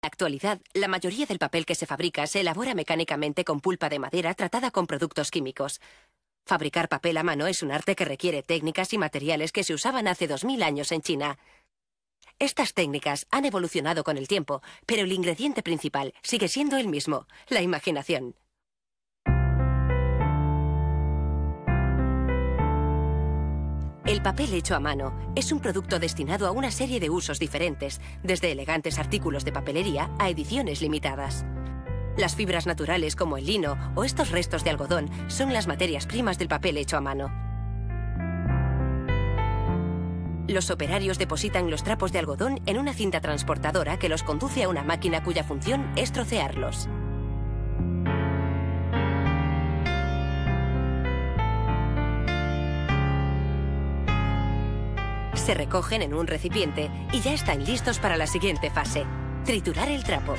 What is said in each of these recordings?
En la actualidad, la mayoría del papel que se fabrica se elabora mecánicamente con pulpa de madera tratada con productos químicos. Fabricar papel a mano es un arte que requiere técnicas y materiales que se usaban hace 2000 años en China. Estas técnicas han evolucionado con el tiempo, pero el ingrediente principal sigue siendo el mismo, la imaginación. El papel hecho a mano es un producto destinado a una serie de usos diferentes, desde elegantes artículos de papelería a ediciones limitadas. Las fibras naturales como el lino o estos restos de algodón son las materias primas del papel hecho a mano. Los operarios depositan los trapos de algodón en una cinta transportadora que los conduce a una máquina cuya función es trocearlos. Se recogen en un recipiente y ya están listos para la siguiente fase: triturar el trapo.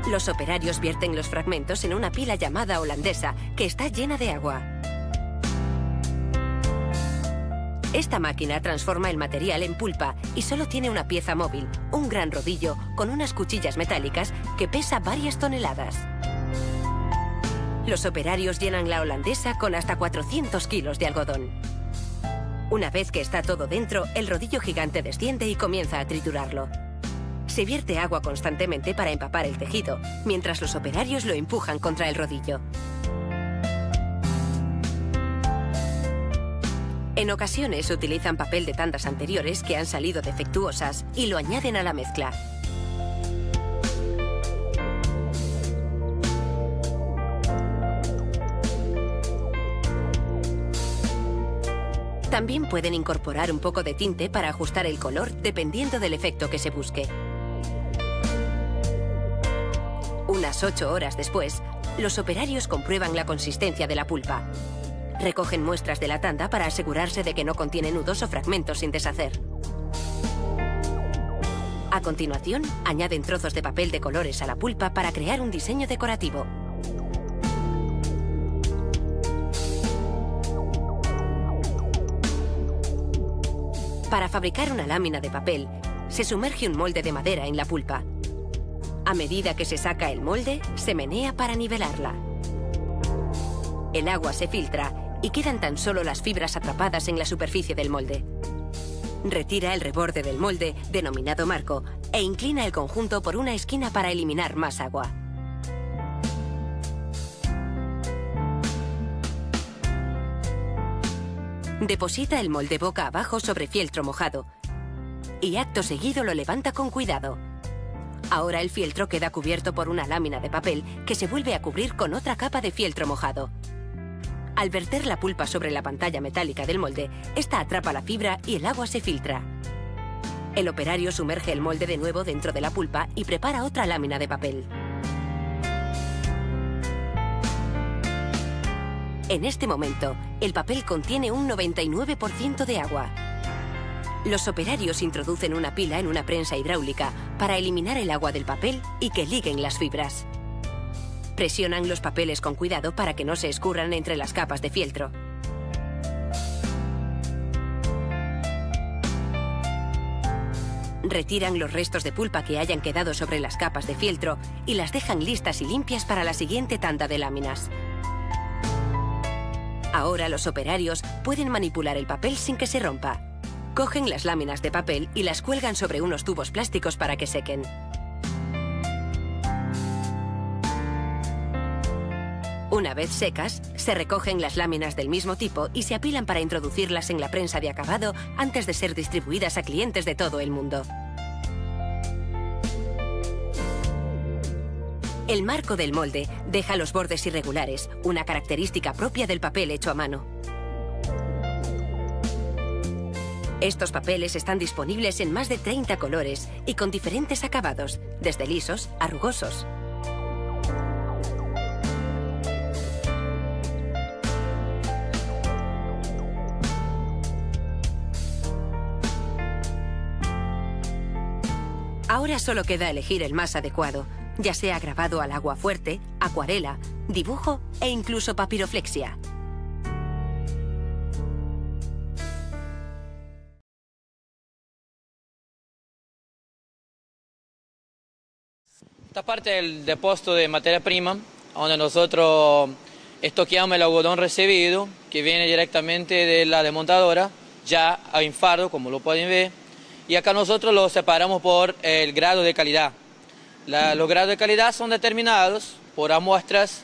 Los operarios vierten los fragmentos en una pila llamada holandesa, que está llena de agua. Esta máquina transforma el material en pulpa y solo tiene una pieza móvil, un gran rodillo con unas cuchillas metálicas que pesa varias toneladas. Los operarios llenan la holandesa con hasta 400 kilos de algodón. Una vez que está todo dentro, el rodillo gigante desciende y comienza a triturarlo. Se vierte agua constantemente para empapar el tejido, mientras los operarios lo empujan contra el rodillo. En ocasiones utilizan papel de tandas anteriores que han salido defectuosas y lo añaden a la mezcla. También pueden incorporar un poco de tinte para ajustar el color dependiendo del efecto que se busque. Unas 8 horas después, los operarios comprueban la consistencia de la pulpa. Recogen muestras de la tanda para asegurarse de que no contiene nudos o fragmentos sin deshacer. A continuación, añaden trozos de papel de colores a la pulpa para crear un diseño decorativo. Para fabricar una lámina de papel, se sumerge un molde de madera en la pulpa. A medida que se saca el molde, se menea para nivelarla. El agua se filtra y quedan tan solo las fibras atrapadas en la superficie del molde. Retira el reborde del molde, denominado marco, e inclina el conjunto por una esquina para eliminar más agua. Deposita el molde boca abajo sobre fieltro mojado y acto seguido lo levanta con cuidado. Ahora el fieltro queda cubierto por una lámina de papel que se vuelve a cubrir con otra capa de fieltro mojado. Al verter la pulpa sobre la pantalla metálica del molde, esta atrapa la fibra y el agua se filtra. El operario sumerge el molde de nuevo dentro de la pulpa y prepara otra lámina de papel. En este momento, el papel contiene un 99% de agua. Los operarios introducen una pila en una prensa hidráulica para eliminar el agua del papel y que liguen las fibras. Presionan los papeles con cuidado para que no se escurran entre las capas de fieltro. Retiran los restos de pulpa que hayan quedado sobre las capas de fieltro y las dejan listas y limpias para la siguiente tanda de láminas. Ahora los operarios pueden manipular el papel sin que se rompa. Cogen las láminas de papel y las cuelgan sobre unos tubos plásticos para que sequen. Una vez secas, se recogen las láminas del mismo tipo y se apilan para introducirlas en la prensa de acabado antes de ser distribuidas a clientes de todo el mundo. El marco del molde deja los bordes irregulares, una característica propia del papel hecho a mano. Estos papeles están disponibles en más de 30 colores y con diferentes acabados, desde lisos a rugosos. Ahora solo queda elegir el más adecuado, ya sea grabado al agua fuerte, acuarela, dibujo e incluso papiroflexia. Esta parte del depósito de materia prima, donde nosotros estoqueamos el algodón recibido, que viene directamente de la desmontadora, ya en fardo, como lo pueden ver, y acá nosotros lo separamos por el grado de calidad. Los grados de calidad son determinados por muestras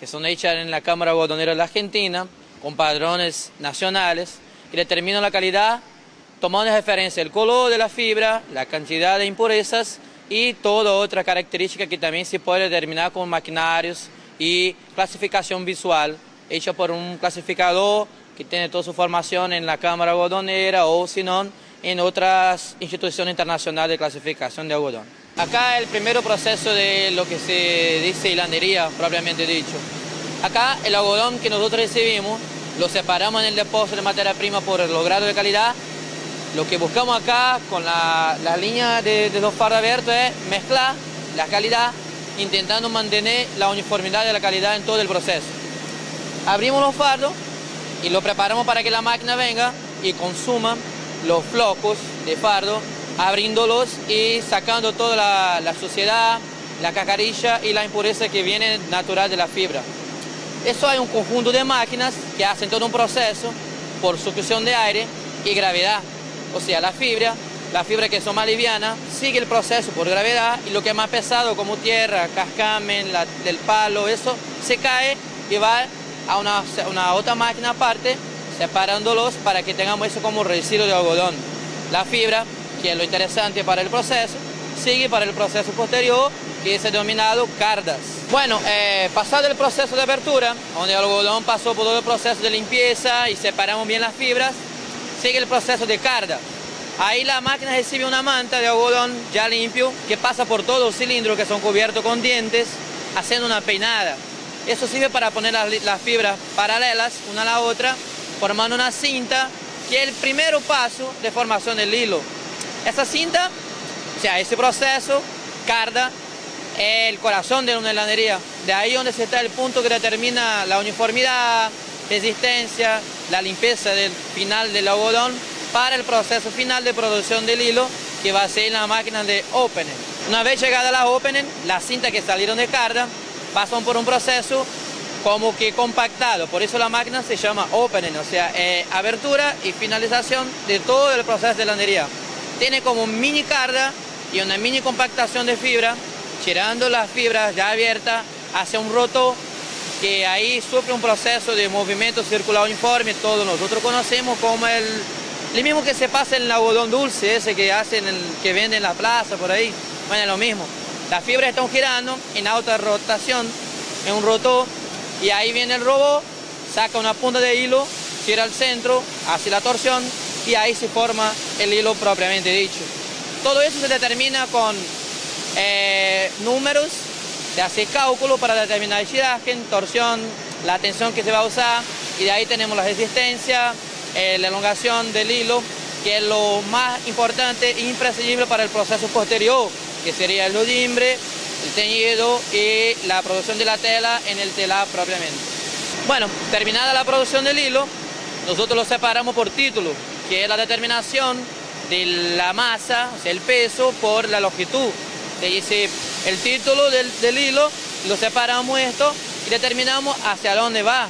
que son hechas en la Cámara Algodonera de la Argentina, con padrones nacionales, y determinan la calidad tomando en referencia el color de la fibra, la cantidad de impurezas y toda otra característica que también se puede determinar con maquinarios y clasificación visual, hecha por un clasificador que tiene toda su formación en la Cámara Algodonera o, si no, en otras instituciones internacionales de clasificación de algodón. Acá el primer proceso de lo que se dice hilandería, propiamente dicho. Acá el algodón que nosotros recibimos lo separamos en el depósito de materia prima por los grados de calidad. Lo que buscamos acá con la línea de los fardos abiertos es mezclar la calidad, intentando mantener la uniformidad de la calidad en todo el proceso. Abrimos los fardos y lo preparamos para que la máquina venga y consuma los flocos de fardo, abriéndolos y sacando toda la suciedad, la cacarilla y la impureza que viene natural de la fibra. Eso hay un conjunto de máquinas que hacen todo un proceso por succión de aire y gravedad. O sea, la fibra que son más livianas sigue el proceso por gravedad y lo que es más pesado como tierra, cascamen, del palo, eso se cae y va a una otra máquina aparte separándolos para que tengamos eso como residuo de algodón. La fibra, que es lo interesante para el proceso, sigue para el proceso posterior que es denominado cardas. Bueno, pasado el proceso de abertura, donde el algodón pasó por todo el proceso de limpieza y separamos bien las fibras, sigue el proceso de carda. Ahí la máquina recibe una manta de algodón ya limpio que pasa por todos los cilindros que son cubiertos con dientes, haciendo una peinada. Eso sirve para poner las fibras paralelas una a la otra, formando una cinta, que es el primer paso de formación del hilo. Esa cinta, o sea, ese proceso, carda, es el corazón de una hilandería. De ahí donde se está el punto que determina la uniformidad, resistencia, la limpieza del final del algodón para el proceso final de producción del hilo que va a ser en la máquina de opening. Una vez llegada a la opening, las cintas que salieron de carga pasan por un proceso como que compactado, por eso la máquina se llama opening, o sea, abertura y finalización de todo el proceso de hilandería. Tiene como mini carga y una mini compactación de fibra, tirando las fibras ya abiertas hacia un rotor que ahí sufre un proceso de movimiento circular uniforme, todos nosotros conocemos como el mismo que se pasa en el algodón dulce, ese que hacen, que venden en la plaza, por ahí. Bueno, es lo mismo. Las fibras están girando en alta rotación, en un rotor, y ahí viene el robot, saca una punta de hilo, tira al centro, hace la torsión, y ahí se forma el hilo propiamente dicho. Todo eso se determina con números, se hace cálculo para determinar el tiraje, torsión, la tensión que se va a usar, y de ahí tenemos la resistencia, la elongación del hilo, que es lo más importante e imprescindible para el proceso posterior, que sería el rodimbre, el teñido y la producción de la tela en el telar propiamente. Bueno, terminada la producción del hilo, nosotros lo separamos por título, que es la determinación de la masa, o sea, el peso por la longitud. Se dice el título del hilo, lo separamos esto y determinamos hacia dónde va,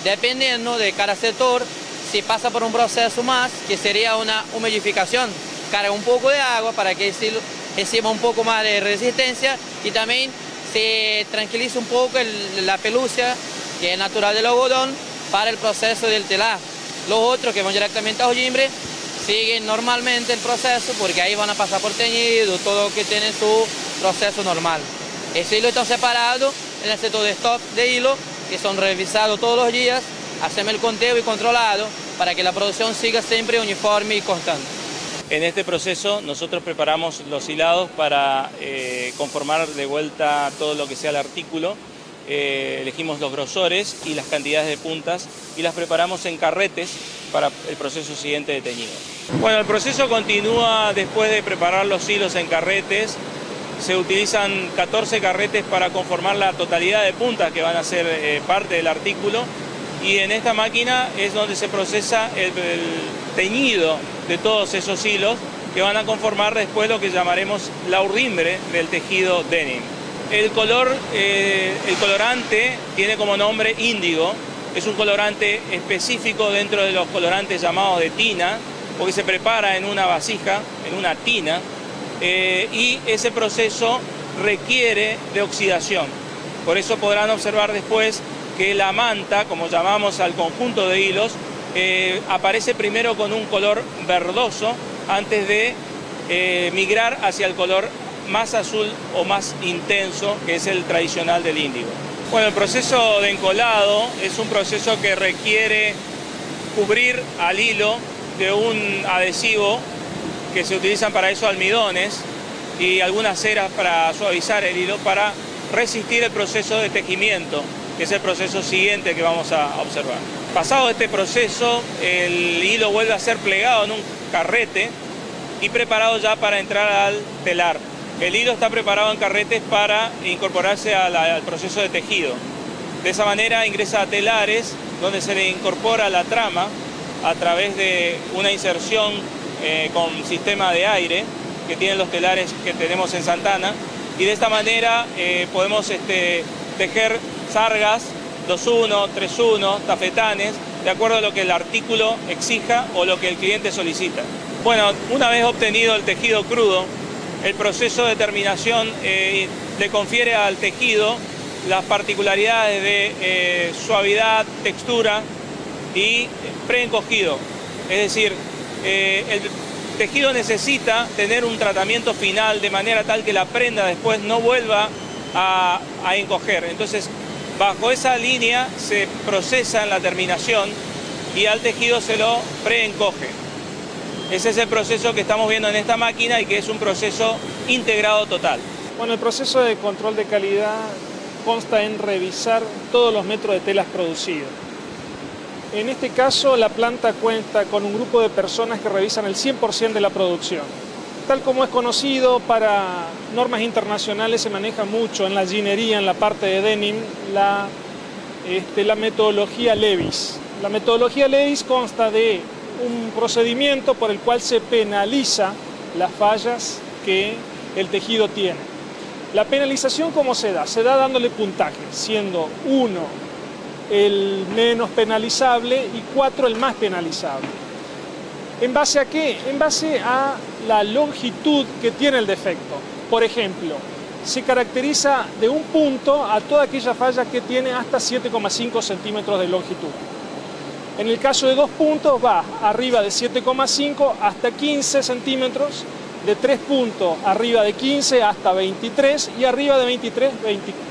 dependiendo de cada sector. Si pasa por un proceso más, que sería una humidificación, carga un poco de agua para que reciba un poco más de resistencia y también se tranquiliza un poco la pelucia, que es natural del algodón, para el proceso del telar. Los otros que van directamente a hojimbre siguen normalmente el proceso porque ahí van a pasar por teñido, todo lo que tiene su proceso normal. Ese hilo está separado en el sector de stock de hilo, que son revisados todos los días, hacemos el conteo y controlado para que la producción siga siempre uniforme y constante. En este proceso nosotros preparamos los hilados para conformar de vuelta todo lo que sea el artículo. Elegimos los grosores y las cantidades de puntas y las preparamos en carretes para el proceso siguiente de teñido. Bueno, el proceso continúa después de preparar los hilos en carretes. Se utilizan 14 carretes para conformar la totalidad de puntas que van a ser parte del artículo. Y en esta máquina es donde se procesa el teñido de todos esos hilos que van a conformar después lo que llamaremos la urdimbre del tejido denim. El colorante tiene como nombre índigo, es un colorante específico dentro de los colorantes llamados de tina, porque se prepara en una vasija, en una tina, y ese proceso requiere de oxidación. Por eso podrán observar después que la manta, como llamamos al conjunto de hilos, aparece primero con un color verdoso antes de migrar hacia el color más azul o más intenso, que es el tradicional del índigo. Bueno, el proceso de encolado es un proceso que requiere cubrir al hilo de un adhesivo que se utilizan para eso almidones y algunas ceras para suavizar el hilo para resistir el proceso de tejimiento, que es el proceso siguiente que vamos a observar. Pasado este proceso, el hilo vuelve a ser plegado en un carrete y preparado ya para entrar al telar. El hilo está preparado en carretes para incorporarse al proceso de tejido. De esa manera ingresa a telares, donde se le incorpora la trama a través de una inserción con sistema de aire que tienen los telares que tenemos en Santana, y de esta manera podemos tejer sargas 2-1, 3-1, tafetanes, de acuerdo a lo que el artículo exija o lo que el cliente solicita. Bueno, una vez obtenido el tejido crudo, el proceso de terminación le confiere al tejido las particularidades de suavidad, textura y preencogido. Es decir, el tejido necesita tener un tratamiento final de manera tal que la prenda después no vuelva a encoger. Entonces, bajo esa línea se procesa en la terminación y al tejido se lo preencoge. Ese es el proceso que estamos viendo en esta máquina y que es un proceso integrado total. Bueno, el proceso de control de calidad consta en revisar todos los metros de telas producidos. En este caso, la planta cuenta con un grupo de personas que revisan el 100% de la producción. Tal como es conocido, para normas internacionales se maneja mucho en la jeanería, en la parte de denim, la metodología Levis. La metodología Levis consta de un procedimiento por el cual se penaliza las fallas que el tejido tiene. La penalización, ¿cómo se da? Se da dándole puntaje, siendo 1 el menos penalizable y 4 el más penalizable. ¿En base a qué? En base a la longitud que tiene el defecto. Por ejemplo, se caracteriza de un punto a toda aquella falla que tiene hasta 7,5 centímetros de longitud. En el caso de 2 puntos va arriba de 7,5 hasta 15 centímetros, de 3 puntos arriba de 15 hasta 23 y arriba de 23, 24.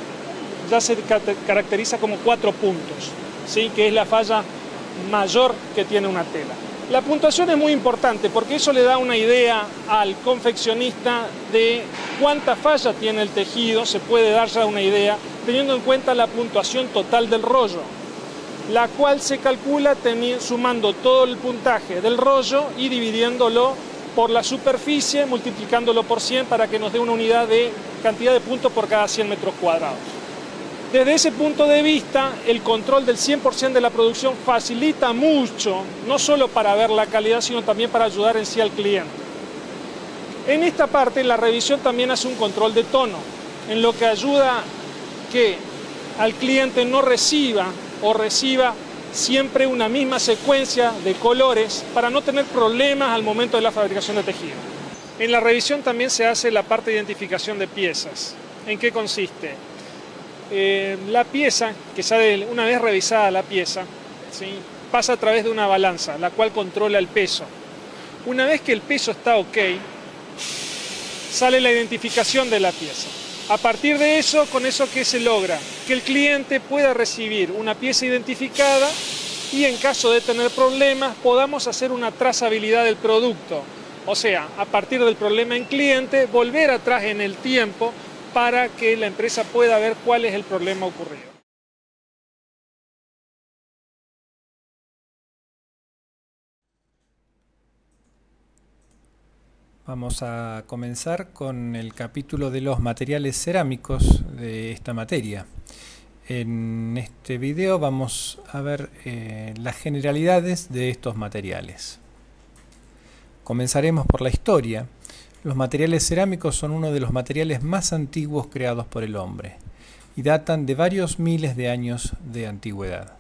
Ya se caracteriza como 4 puntos, ¿sí? Que es la falla mayor que tiene una tela. La puntuación es muy importante porque eso le da una idea al confeccionista de cuánta falla tiene el tejido, se puede dar ya una idea teniendo en cuenta la puntuación total del rollo, la cual se calcula sumando todo el puntaje del rollo y dividiéndolo por la superficie, multiplicándolo por 100 para que nos dé una unidad de cantidad de puntos por cada 100 metros cuadrados. Desde ese punto de vista, el control del 100% de la producción facilita mucho, no solo para ver la calidad, sino también para ayudar en sí al cliente. En esta parte, la revisión también hace un control de tono, en lo que ayuda que al cliente no reciba o reciba siempre una misma secuencia de colores para no tener problemas al momento de la fabricación de tejido. En la revisión también se hace la parte de identificación de piezas. ¿En qué consiste? La pieza, que sale una vez revisada la pieza, ¿sí?, pasa a través de una balanza, la cual controla el peso. Una vez que el peso está ok, sale la identificación de la pieza. A partir de eso, con eso, ¿qué se logra? Que el cliente pueda recibir una pieza identificada y en caso de tener problemas podamos hacer una trazabilidad del producto. O sea, a partir del problema en cliente, volver atrás en el tiempo para que la empresa pueda ver cuál es el problema ocurrido. Vamos a comenzar con el capítulo de los materiales cerámicos de esta materia. En este video vamos a ver las generalidades de estos materiales. Comenzaremos por la historia. Los materiales cerámicos son uno de los materiales más antiguos creados por el hombre y datan de varios miles de años de antigüedad.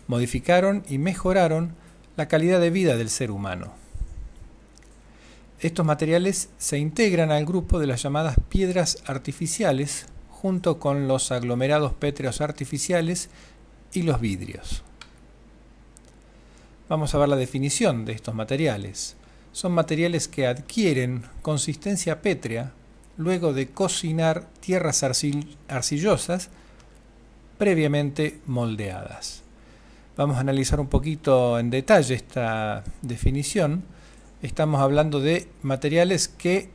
Modificaron y mejoraron la calidad de vida del ser humano. Estos materiales se integran al grupo de las llamadas piedras artificiales, junto con los aglomerados pétreos artificiales y los vidrios. Vamos a ver la definición de estos materiales. Son materiales que adquieren consistencia pétrea luego de cocinar tierras arcillosas previamente moldeadas. Vamos a analizar un poquito en detalle esta definición. Estamos hablando de materiales que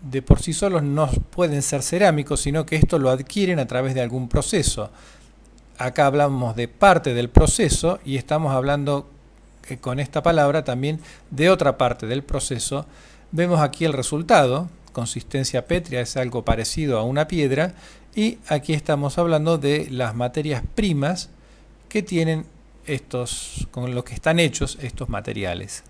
de por sí solos no pueden ser cerámicos, sino que esto lo adquieren a través de algún proceso. Acá hablamos de parte del proceso y estamos hablando con esta palabra también de otra parte del proceso. Vemos aquí el resultado, consistencia pétrea, es algo parecido a una piedra, y aquí estamos hablando de las materias primas que tienen con lo que están hechos estos materiales.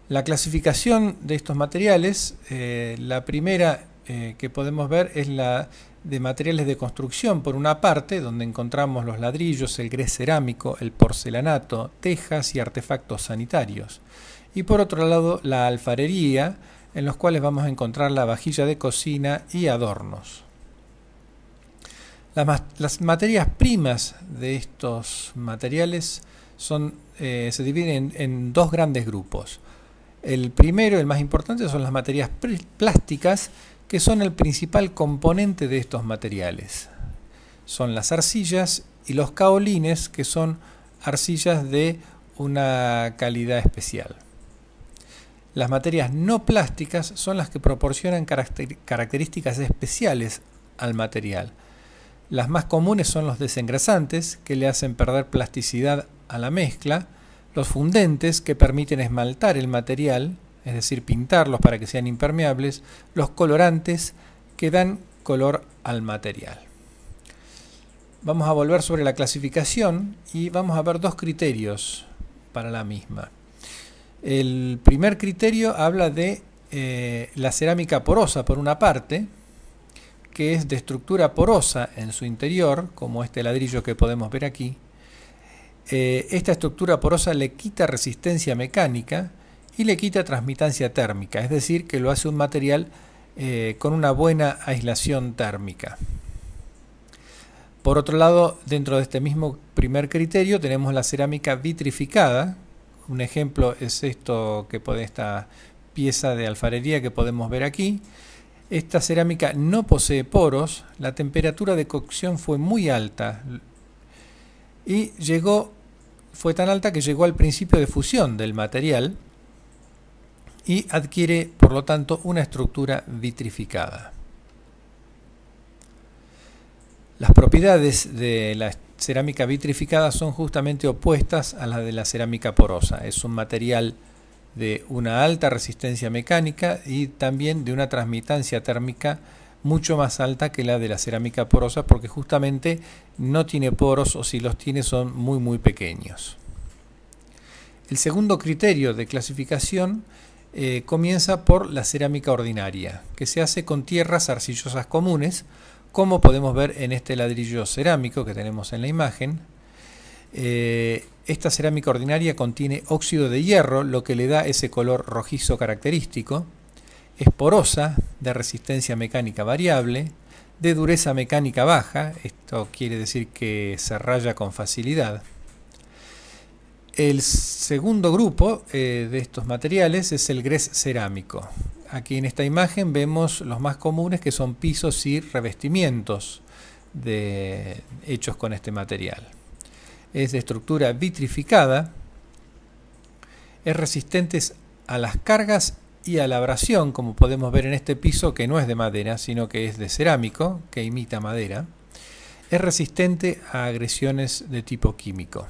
La clasificación de estos materiales, la primera que podemos ver es la de materiales de construcción, por una parte, donde encontramos los ladrillos, el grés cerámico, el porcelanato, tejas y artefactos sanitarios. Y por otro lado, la alfarería, en los cuales vamos a encontrar la vajilla de cocina y adornos. Las materias primas de estos materiales se dividen en dos grandes grupos. El primero, el más importante, son las materias plásticas, que son el principal componente de estos materiales. Son las arcillas y los caolines, que son arcillas de una calidad especial. Las materias no plásticas son las que proporcionan características especiales al material. Las más comunes son los desengrasantes, que le hacen perder plasticidad a la mezcla, los fundentes, que permiten esmaltar el material, es decir, pintarlos para que sean impermeables, los colorantes, que dan color al material. Vamos a volver sobre la clasificación y vamos a ver dos criterios para la misma. El primer criterio habla de la cerámica porosa, por una parte, que es de estructura porosa en su interior, como este ladrillo que podemos ver aquí. Esta estructura porosa le quita resistencia mecánica y le quita transmitancia térmica, es decir, que lo hace un material con una buena aislación térmica. Por otro lado, dentro de este mismo primer criterio tenemos la cerámica vitrificada. Un ejemplo es esta pieza de alfarería que podemos ver aquí. Esta cerámica no posee poros, la temperatura de cocción fue muy alta y fue tan alta que llegó al principio de fusión del material y adquiere, por lo tanto, una estructura vitrificada. Las propiedades de la cerámica vitrificada son justamente opuestas a las de la cerámica porosa. Es un material de una alta resistencia mecánica y también de una transmitancia térmica mucho más alta que la de la cerámica porosa, porque justamente no tiene poros, o si los tiene son muy pequeños. El segundo criterio de clasificación comienza por la cerámica ordinaria, que se hace con tierras arcillosas comunes, como podemos ver en este ladrillo cerámico que tenemos en la imagen. Esta cerámica ordinaria contiene óxido de hierro, lo que le da ese color rojizo característico. Es porosa, de resistencia mecánica variable, de dureza mecánica baja, esto quiere decir que se raya con facilidad. El segundo grupo de estos materiales es el grés cerámico. Aquí en esta imagen vemos los más comunes, que son pisos y revestimientos hechos con este material. Es de estructura vitrificada, es resistente a las cargas y a la abrasión, como podemos ver en este piso, que no es de madera, sino que es de cerámico, que imita madera. Es resistente a agresiones de tipo químico.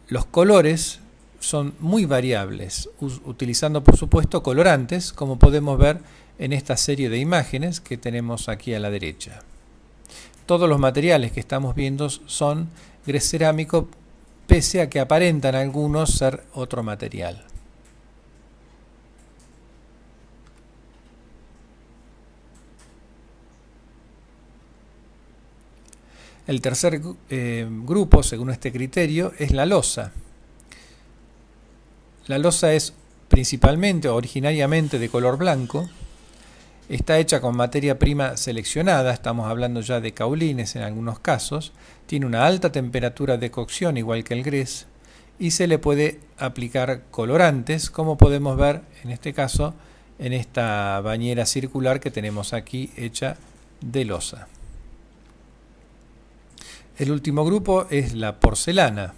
Los colores son muy variables, utilizando por supuesto colorantes, como podemos ver en esta serie de imágenes que tenemos aquí a la derecha. Todos los materiales que estamos viendo son grés cerámico pese a que aparentan algunos ser otro material. El tercer grupo, según este criterio, es la losa. La losa es principalmente o originariamente de color blanco. Está hecha con materia prima seleccionada, estamos hablando ya de caolines en algunos casos. Tiene una alta temperatura de cocción, igual que el grés, y se le puede aplicar colorantes, como podemos ver en este caso en esta bañera circular que tenemos aquí hecha de losa. El último grupo es la porcelana.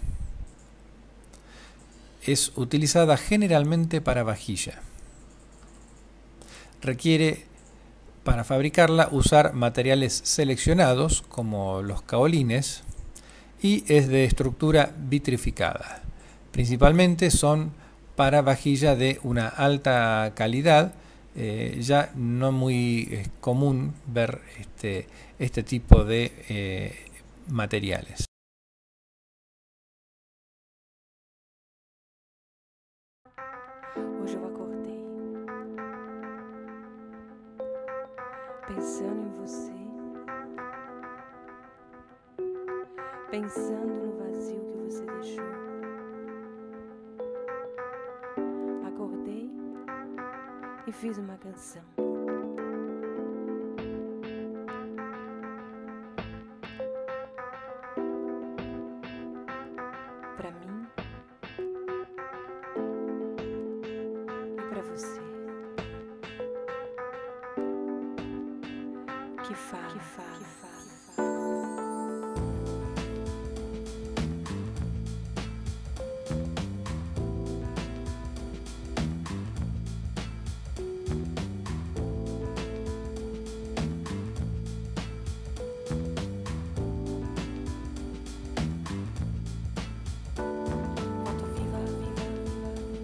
Es utilizada generalmente para vajilla. Requiere, para fabricarla, usar materiales seleccionados, como los caolines, y es de estructura vitrificada. Principalmente son para vajilla de una alta calidad. Ya no muy común ver este tipo de materiales. Hoje eu acordei pensando em você, pensando no vazio que você deixou. Acordei e fiz uma canção. Pra mim e pra você, que fala. Foto viva, viva, viva, viva.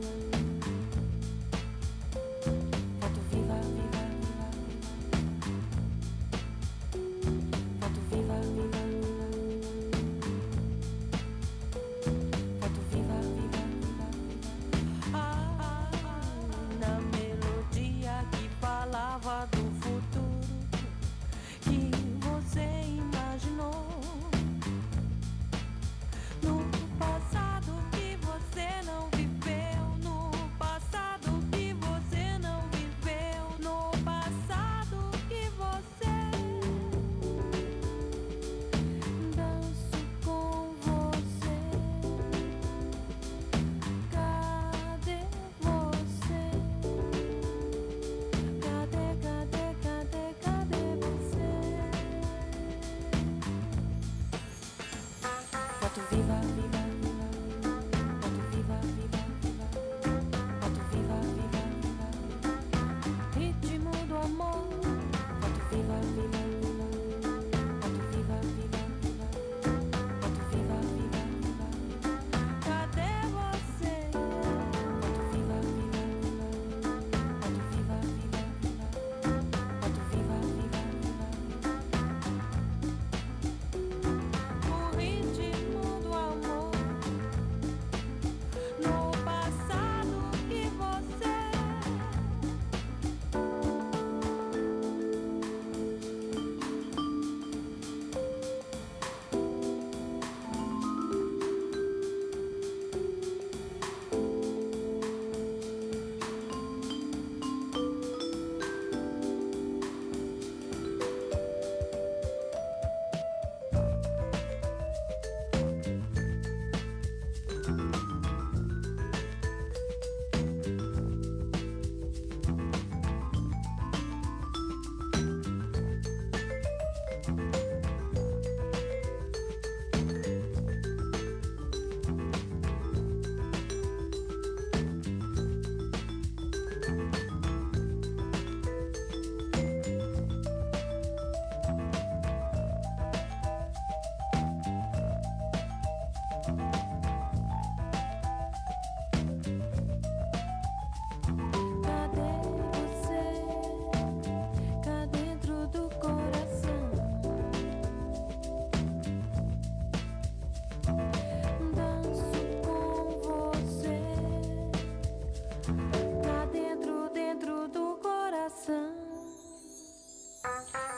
Cá dentro, dentro do coração.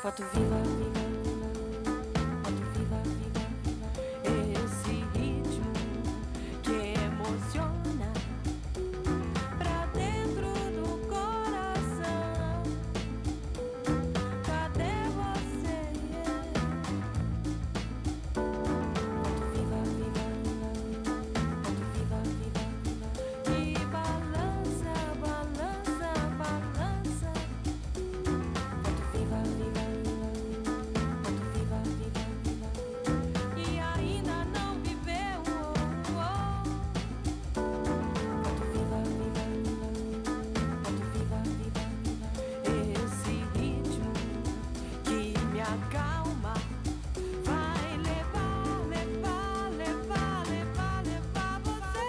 Foto viva, viva, viva. Foto viva, viva, viva. Esse ritmo que emociona. Pra dentro do coração. Cadê você? Foto viva, viva, viva. Foto viva, viva, viva. Que balança, balança, balança. Foto viva, viva, viva. Foto viva, viva, viva. E ainda não viveu. Foto viva, viva, viva. Foto viva, viva, viva. Esse ritmo que me acalma. Vai levar, levar, levar, levar, levar você.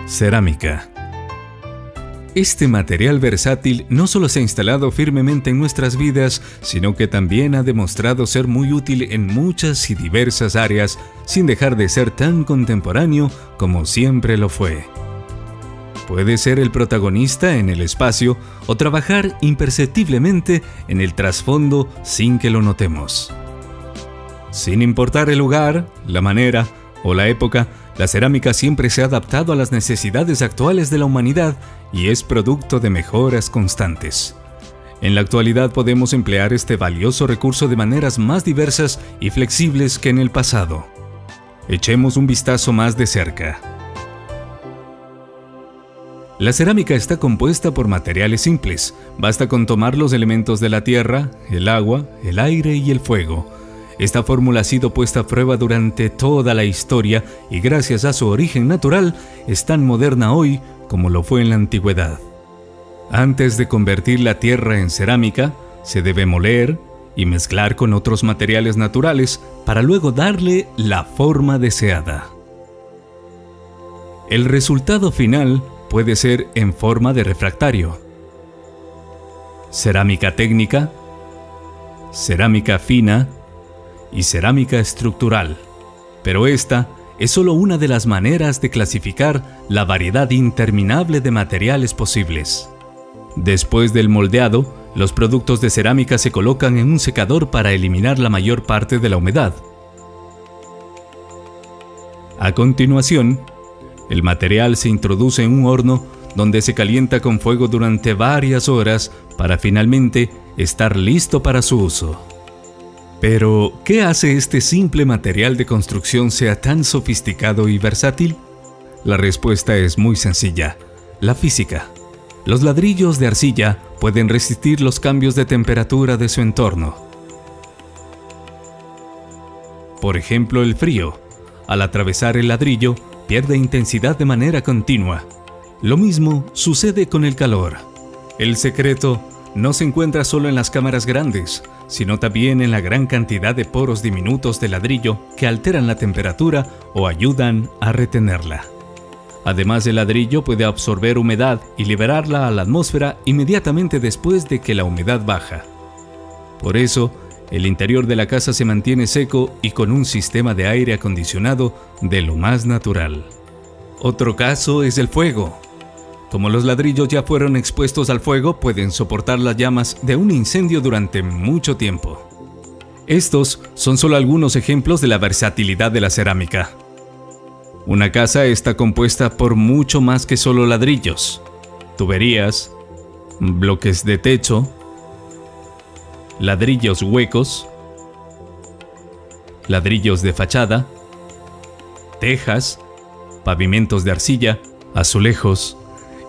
Cerámica. Este material versátil no solo se ha instalado firmemente en nuestras vidas, sino que también ha demostrado ser muy útil en muchas y diversas áreas, sin dejar de ser tan contemporáneo como siempre lo fue. Puede ser el protagonista en el espacio o trabajar imperceptiblemente en el trasfondo sin que lo notemos. Sin importar el lugar, la manera o la época, la cerámica siempre se ha adaptado a las necesidades actuales de la humanidad y es producto de mejoras constantes. En la actualidad podemos emplear este valioso recurso de maneras más diversas y flexibles que en el pasado. Echemos un vistazo más de cerca. La cerámica está compuesta por materiales simples. Basta con tomar los elementos de la tierra, el agua, el aire y el fuego. Esta fórmula ha sido puesta a prueba durante toda la historia y gracias a su origen natural es tan moderna hoy como lo fue en la antigüedad. Antes de convertir la tierra en cerámica, se debe moler y mezclar con otros materiales naturales para luego darle la forma deseada. El resultado final puede ser en forma de refractario, cerámica técnica, cerámica fina y cerámica estructural, pero esta es solo una de las maneras de clasificar la variedad interminable de materiales posibles. Después del moldeado, los productos de cerámica se colocan en un secador para eliminar la mayor parte de la humedad. A continuación, el material se introduce en un horno donde se calienta con fuego durante varias horas para finalmente estar listo para su uso. Pero, ¿qué hace este simple material de construcción sea tan sofisticado y versátil? La respuesta es muy sencilla: la física. Los ladrillos de arcilla pueden resistir los cambios de temperatura de su entorno. Por ejemplo, el frío. Al atravesar el ladrillo, pierde intensidad de manera continua. Lo mismo sucede con el calor. El secreto no se encuentra solo en las cámaras grandes, sino también en la gran cantidad de poros diminutos de ladrillo que alteran la temperatura o ayudan a retenerla. Además, el ladrillo puede absorber humedad y liberarla a la atmósfera inmediatamente después de que la humedad baja. Por eso, el interior de la casa se mantiene seco y con un sistema de aire acondicionado de lo más natural. Otro caso es el fuego. Como los ladrillos ya fueron expuestos al fuego, pueden soportar las llamas de un incendio durante mucho tiempo. Estos son solo algunos ejemplos de la versatilidad de la cerámica. Una casa está compuesta por mucho más que solo ladrillos, tuberías, bloques de techo, ladrillos huecos, ladrillos de fachada, tejas, pavimentos de arcilla, azulejos.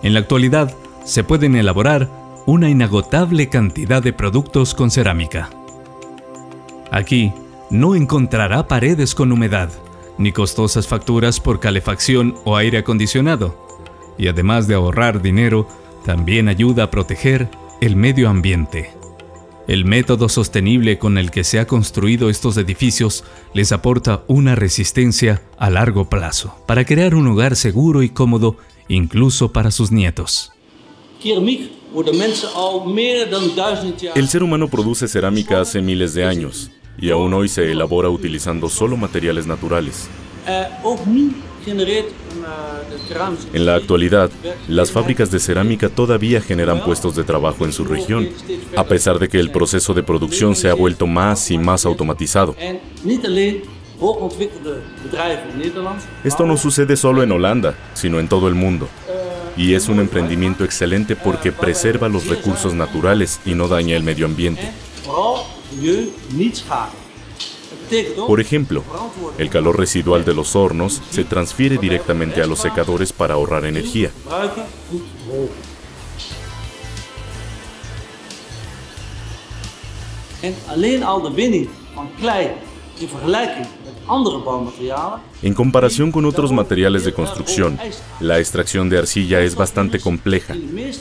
En la actualidad se pueden elaborar una inagotable cantidad de productos con cerámica. Aquí no encontrará paredes con humedad, ni costosas facturas por calefacción o aire acondicionado. Y además de ahorrar dinero, también ayuda a proteger el medio ambiente. El método sostenible con el que se ha construido estos edificios les aporta una resistencia a largo plazo para crear un hogar seguro y cómodo incluso para sus nietos. El ser humano produce cerámica hace miles de años y aún hoy se elabora utilizando solo materiales naturales. En la actualidad, las fábricas de cerámica todavía generan puestos de trabajo en su región, a pesar de que el proceso de producción se ha vuelto más y más automatizado. Esto no sucede solo en Holanda, sino en todo el mundo. Y es un emprendimiento excelente porque preserva los recursos naturales y no daña el medio ambiente. Por ejemplo, el calor residual de los hornos se transfiere directamente a los secadores para ahorrar energía. En comparación con otros materiales de construcción, la extracción de arcilla es bastante compleja,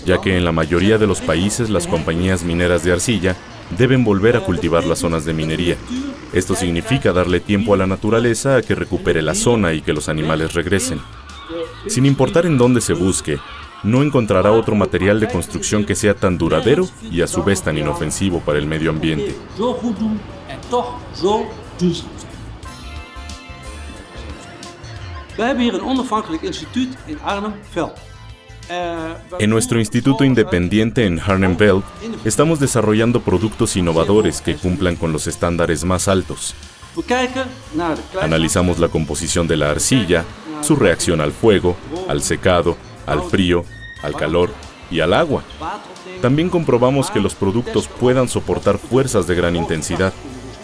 ya que en la mayoría de los países las compañías mineras de arcilla deben volver a cultivar las zonas de minería. Esto significa darle tiempo a la naturaleza a que recupere la zona y que los animales regresen. Sin importar en dónde se busque, no encontrará otro material de construcción que sea tan duradero y a su vez tan inofensivo para el medio ambiente. En nuestro instituto independiente en Arnhem-Veld estamos desarrollando productos innovadores que cumplan con los estándares más altos. Analizamos la composición de la arcilla, su reacción al fuego, al secado, al frío, al calor y al agua. También comprobamos que los productos puedan soportar fuerzas de gran intensidad.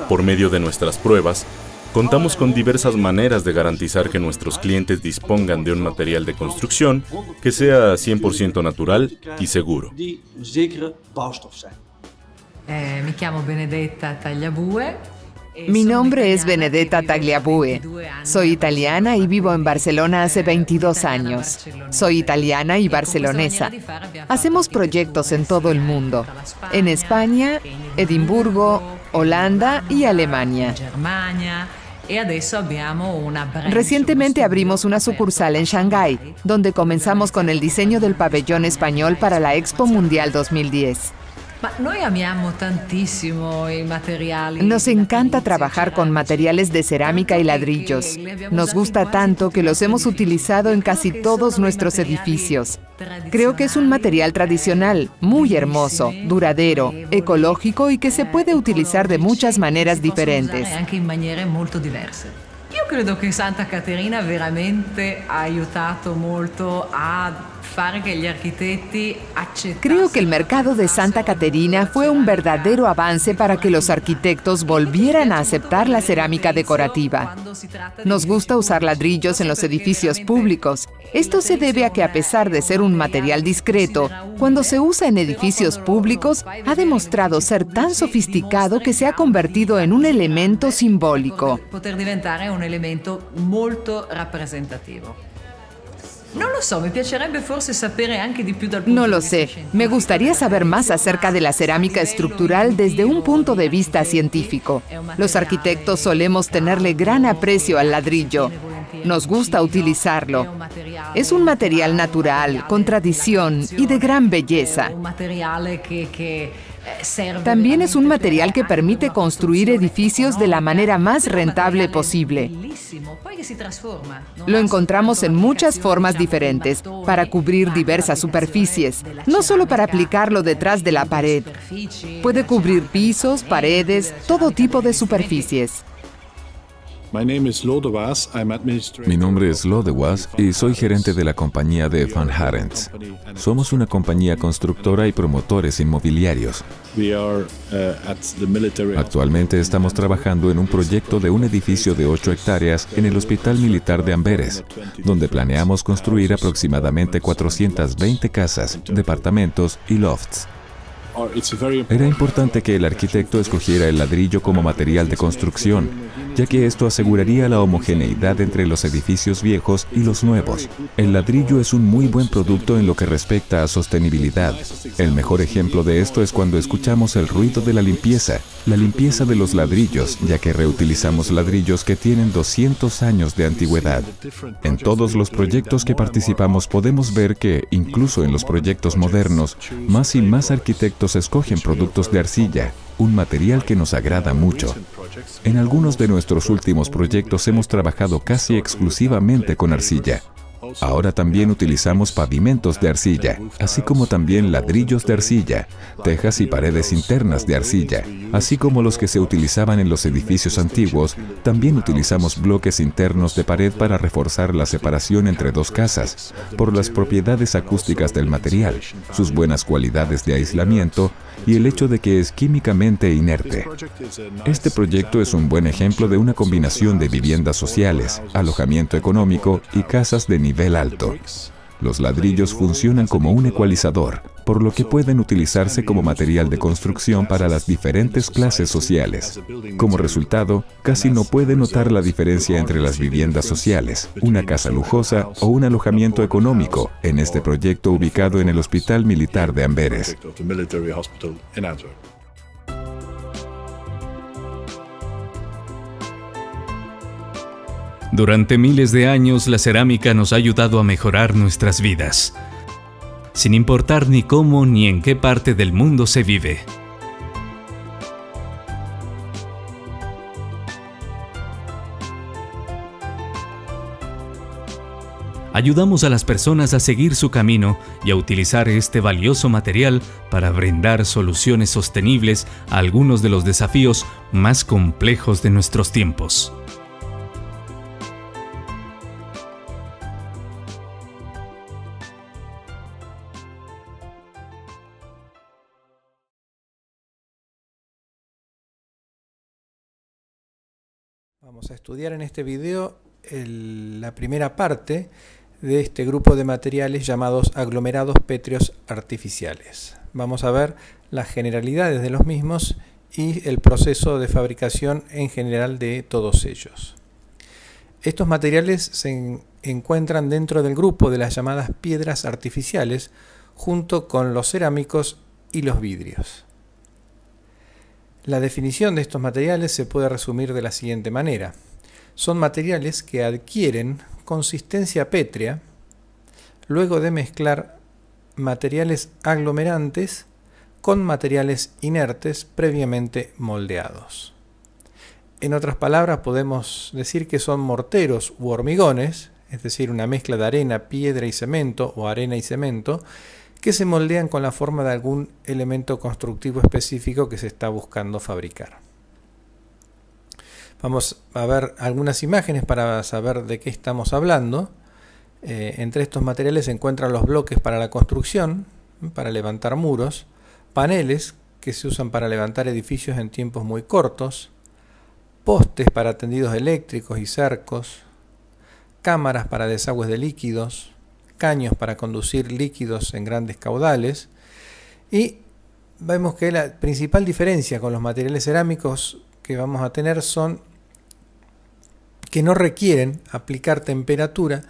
Por medio de nuestras pruebas, contamos con diversas maneras de garantizar que nuestros clientes dispongan de un material de construcción que sea 100% natural y seguro. Mi nombre es Benedetta Tagliabue. Soy italiana y vivo en Barcelona hace 22 años. Soy italiana y barcelonesa. Hacemos proyectos en todo el mundo. En España, Edimburgo, Holanda y Alemania. Recientemente abrimos una sucursal en Shanghái, donde comenzamos con el diseño del pabellón español para la Expo Mundial 2010. Nos encanta trabajar con materiales de cerámica y ladrillos. Nos gusta tanto que los hemos utilizado en casi todos nuestros edificios. Creo que es un material tradicional, muy hermoso, duradero, ecológico y que se puede utilizar de muchas maneras diferentes. Io credo che Santa Caterina veramente ha aiutato molto a fare che gli architetti accettassero. Creo que el mercado de Santa Caterina fue un verdadero avance para que los arquitectos volvieran a aceptar la cerámica decorativa. Nos gusta usar ladrillos en los edificios públicos. Esto se debe a que, a pesar de ser un material discreto, cuando se usa en edificios públicos, ha demostrado ser tan sofisticado que se ha convertido en un elemento simbólico. Poter diventare un elemento molto rappresentativo. Non lo so, mi piacerebbe forse sapere anche di più dal punto No lo di vista sé. scientifico. Me gustaría saber más acerca de la cerámica estructural desde un punto de vista científico. Los arquitectos solemos tenerle gran aprecio al ladrillo. Nos gusta utilizarlo. Es un material natural, con tradición y de gran belleza. Un materiale che serve También es un material que permite construir edificios de la manera más rentable posible. bellissimo, poi che si trasforma. Lo encontramos en muchas formas diferentes, para cubrir diversas superficies, no solo para aplicarlo detrás de la pared. Puede cubrir pisos, paredes, todo tipo de superficies. Mi nombre es Lo de Was y soy gerente de la compañía de Van Harens. Somos una compañía constructora y promotores inmobiliarios. Actualmente estamos trabajando en un proyecto de un edificio de 8 hectáreas en el Hospital Militar de Amberes, donde planeamos construir aproximadamente 420 casas, departamentos y lofts. Era importante que el arquitecto escogiera el ladrillo como material de construcción, ya que esto aseguraría la homogeneidad entre los edificios viejos y los nuevos. El ladrillo es un muy buen producto en lo que respecta a sostenibilidad. El mejor ejemplo de esto es cuando escuchamos el ruido de la limpieza de los ladrillos, ya que reutilizamos ladrillos que tienen 200 años de antigüedad. En todos los proyectos que participamos podemos ver que, incluso en los proyectos modernos, más y más arquitectos escogen productos de arcilla, un material que nos agrada mucho. En algunos de nuestros últimos proyectos hemos trabajado casi exclusivamente con arcilla. Ahora también utilizamos pavimentos de arcilla, así como también ladrillos de arcilla, tejas y paredes internas de arcilla, así como los que se utilizaban en los edificios antiguos. También utilizamos bloques internos de pared para reforzar la separación entre dos casas, por las propiedades acústicas del material, sus buenas cualidades de aislamiento y el hecho de que es químicamente inerte. Este proyecto es un buen ejemplo de una combinación de viviendas sociales, alojamiento económico y casas de nivel alto. Los ladrillos funcionan como un ecualizador, por lo que pueden utilizarse como material de construcción para las diferentes clases sociales. Como resultado, casi no puede notar la diferencia entre las viviendas sociales, una casa lujosa o un alojamiento económico en este proyecto ubicado en el Hospital Militar de Amberes. Durante miles de años, la cerámica nos ha ayudado a mejorar nuestras vidas, sin importar ni cómo ni en qué parte del mundo se vive. Ayudamos a las personas a seguir su camino y a utilizar este valioso material para brindar soluciones sostenibles a algunos de los desafíos más complejos de nuestros tiempos. Vamos a estudiar en este video la primera parte de este grupo de materiales llamados aglomerados pétreos artificiales. Vamos a ver las generalidades de los mismos y el proceso de fabricación en general de todos ellos. Estos materiales se encuentran dentro del grupo de las llamadas piedras artificiales, junto con los cerámicos y los vidrios. La definición de estos materiales se puede resumir de la siguiente manera. Son materiales que adquieren consistencia pétrea luego de mezclar materiales aglomerantes con materiales inertes previamente moldeados. En otras palabras, podemos decir que son morteros u hormigones, es decir, una mezcla de arena, piedra y cemento o arena y cemento, que se moldean con la forma de algún elemento constructivo específico que se está buscando fabricar. Vamos a ver algunas imágenes para saber de qué estamos hablando. Entre estos materiales se encuentran los bloques para la construcción, para levantar muros, paneles que se usan para levantar edificios en tiempos muy cortos, postes para tendidos eléctricos y cercos, cámaras para desagües de líquidos, caños para conducir líquidos en grandes caudales, y vemos que la principal diferencia con los materiales cerámicos que vamos a tener son que no requieren aplicar temperatura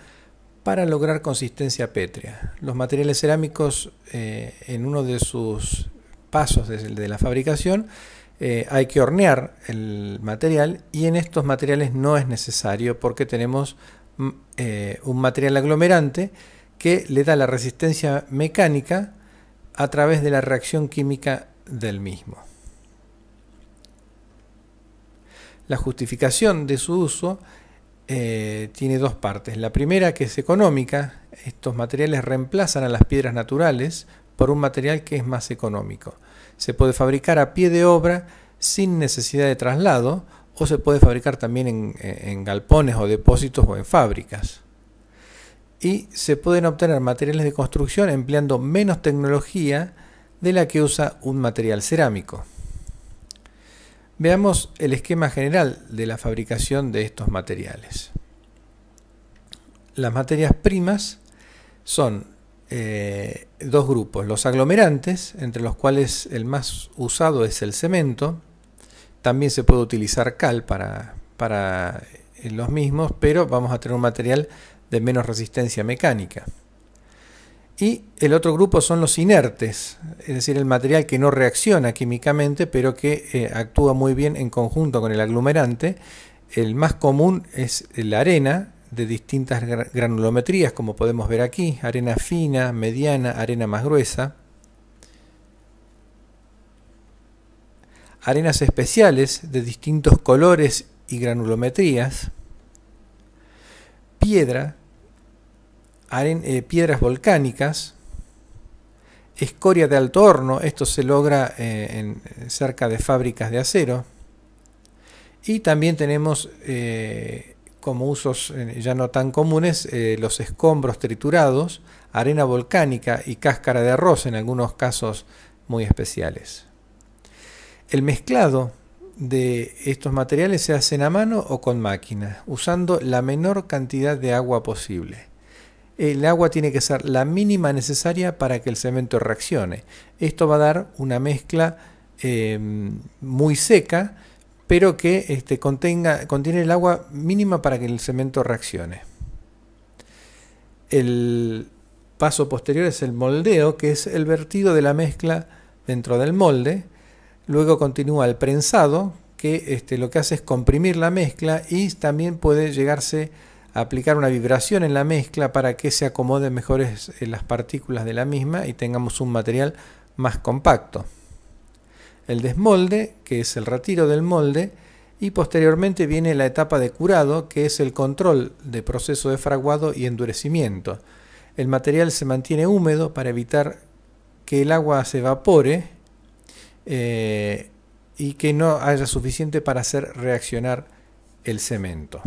para lograr consistencia pétrea. Los materiales cerámicos, en uno de sus pasos de la fabricación, hay que hornear el material, y en estos materiales no es necesario porque tenemos un material aglomerante que le da la resistencia mecánica a través de la reacción química del mismo. La justificación de su uso tiene dos partes. La primera, que es económica. Estos materiales reemplazan a las piedras naturales por un material que es más económico. Se puede fabricar a pie de obra sin necesidad de traslado, o se puede fabricar también en galpones o depósitos o en fábricas. Y se pueden obtener materiales de construcción empleando menos tecnología de la que usa un material cerámico. Veamos el esquema general de la fabricación de estos materiales. Las materias primas son dos grupos: los aglomerantes, entre los cuales el más usado es el cemento. También se puede utilizar cal para los mismos, pero vamos a tener un material de menos resistencia mecánica. Y el otro grupo son los inertes, es decir, el material que no reacciona químicamente, pero que actúa muy bien en conjunto con el aglomerante. El más común es la arena, de distintas granulometrías, como podemos ver aquí: arena fina, mediana, arena más gruesa. Arenas especiales de distintos colores y granulometrías. Piedras volcánicas, escoria de alto horno, esto se logra cerca de fábricas de acero, y también tenemos como usos ya no tan comunes los escombros triturados, arena volcánica y cáscara de arroz en algunos casos muy especiales. El mezclado de estos materiales se hacen a mano o con máquina, usando la menor cantidad de agua posible. El agua tiene que ser la mínima necesaria para que el cemento reaccione. Esto va a dar una mezcla muy seca, pero que contiene el agua mínima para que el cemento reaccione. El paso posterior es el moldeo, que es el vertido de la mezcla dentro del molde. Luego continúa el prensado, que lo que hace es comprimir la mezcla, y también puede llegarse a aplicar una vibración en la mezcla para que se acomoden mejores las partículas de la misma y tengamos un material más compacto. El desmolde, que es el retiro del molde, y posteriormente viene la etapa de curado, que es el control de proceso de fraguado y endurecimiento. El material se mantiene húmedo para evitar que el agua se evapore y que no haya suficiente para hacer reaccionar el cemento.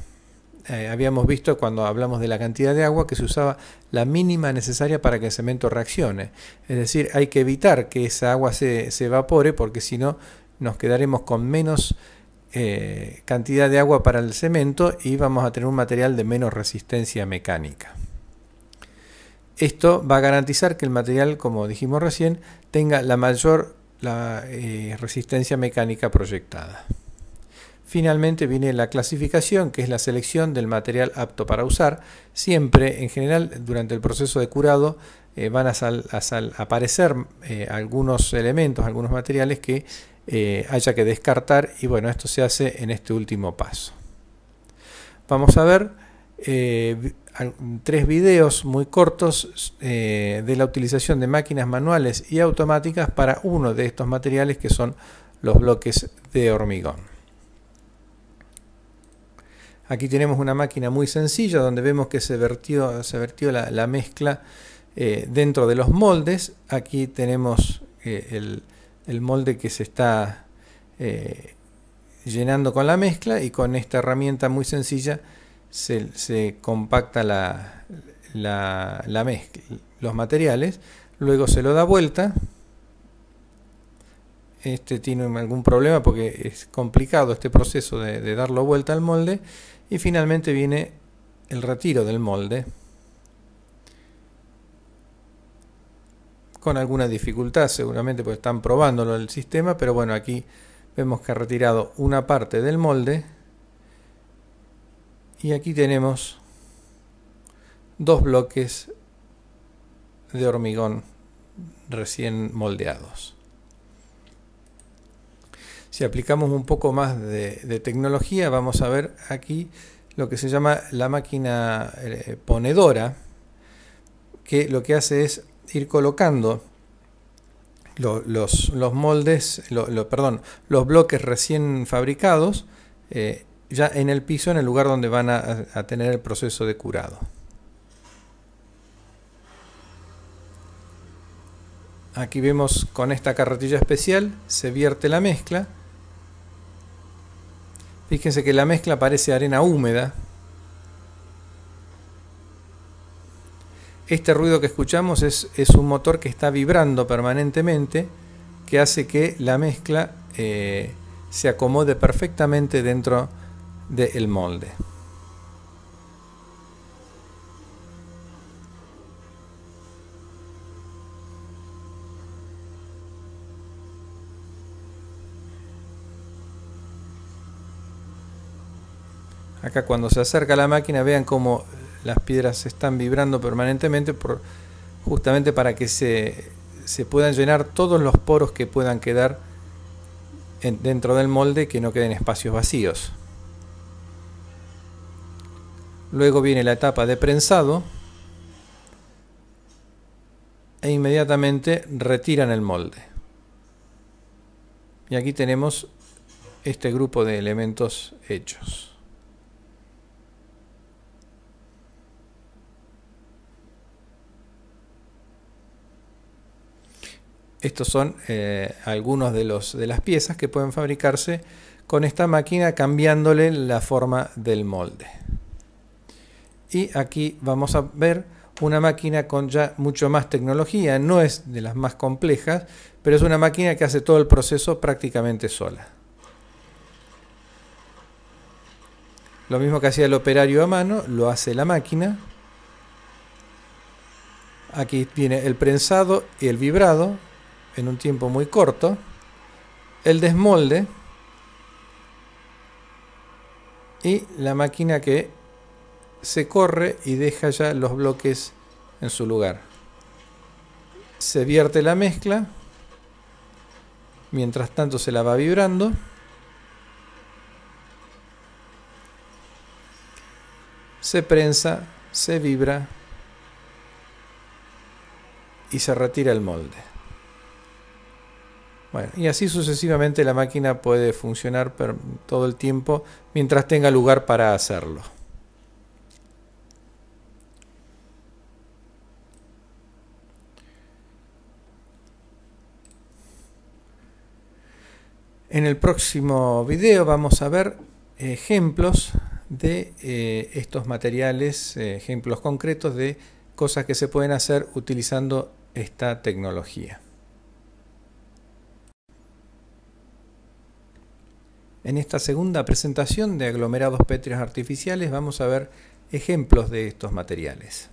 Habíamos visto cuando hablamos de la cantidad de agua que se usaba la mínima necesaria para que el cemento reaccione. Es decir, hay que evitar que esa agua se evapore, porque si no nos quedaremos con menos cantidad de agua para el cemento y vamos a tener un material de menos resistencia mecánica. Esto va a garantizar que el material, como dijimos recién, tenga la mayor resistencia mecánica proyectada. Finalmente viene la clasificación, que es la selección del material apto para usar. Siempre, en general, durante el proceso de curado van a aparecer algunos elementos, algunos materiales que haya que descartar, y bueno, esto se hace en este último paso. Vamos a ver 3 videos muy cortos de la utilización de máquinas manuales y automáticas para uno de estos materiales, que son los bloques de hormigón. Aquí tenemos una máquina muy sencilla donde vemos que se vertió la mezcla dentro de los moldes. Aquí tenemos el molde que se está llenando con la mezcla, y con esta herramienta muy sencilla se compacta la mezcla, los materiales. Luego se lo da vuelta. Este tiene algún problema porque es complicado este proceso de darlo vuelta al molde, y finalmente viene el retiro del molde con alguna dificultad, seguramente porque están probándolo el sistema, pero bueno, aquí vemos que ha retirado una parte del molde, y aquí tenemos 2 bloques de hormigón recién moldeados. Si aplicamos un poco más de tecnología, vamos a ver aquí lo que se llama la máquina ponedora, que lo que hace es ir colocando los moldes, los bloques recién fabricados ya en el piso, en el lugar donde van a tener el proceso de curado. Aquí vemos con esta carretilla especial se vierte la mezcla. Fíjense que la mezcla parece arena húmeda. Este ruido que escuchamos es un motor que está vibrando permanentemente, que hace que la mezcla se acomode perfectamente dentro del molde. Acá, cuando se acerca la máquina, vean cómo las piedras están vibrando permanentemente, justamente para que se puedan llenar todos los poros que puedan quedar dentro del molde, que no queden espacios vacíos. Luego viene la etapa de prensado, e inmediatamente retiran el molde. Y aquí tenemos este grupo de elementos hechos. Estos son algunos de las piezas que pueden fabricarse con esta máquina, cambiándole la forma del molde. Y aquí vamos a ver una máquina con ya mucho más tecnología. No es de las más complejas, pero es una máquina que hace todo el proceso prácticamente sola. Lo mismo que hacía el operario a mano, lo hace la máquina. Aquí viene el prensado y el vibrado en un tiempo muy corto, el desmolde y la máquina que se corre y deja ya los bloques en su lugar. Se vierte la mezcla, mientras tanto se la va vibrando. Se prensa, se vibra y se retira el molde. Bueno, y así sucesivamente la máquina puede funcionar todo el tiempo mientras tenga lugar para hacerlo. En el próximo video vamos a ver ejemplos de estos materiales, ejemplos concretos de cosas que se pueden hacer utilizando esta tecnología. En esta segunda presentación de aglomerados pétreos artificiales vamos a ver ejemplos de estos materiales.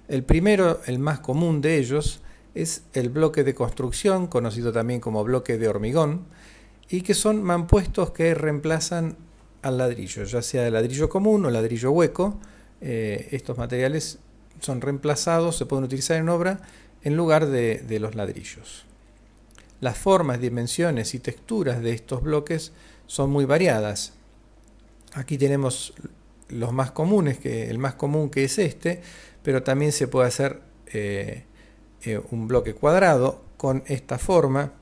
El primero, el más común de ellos, es el bloque de construcción, conocido también como bloque de hormigón, y que son mampuestos que reemplazan al ladrillo, ya sea el ladrillo común o ladrillo hueco. Estos materiales son reemplazados, se pueden utilizar en obra en lugar de los ladrillos. Las formas, dimensiones y texturas de estos bloques son muy variadas. Aquí tenemos los más comunes, el más común que es este, pero también se puede hacer un bloque cuadrado con esta forma,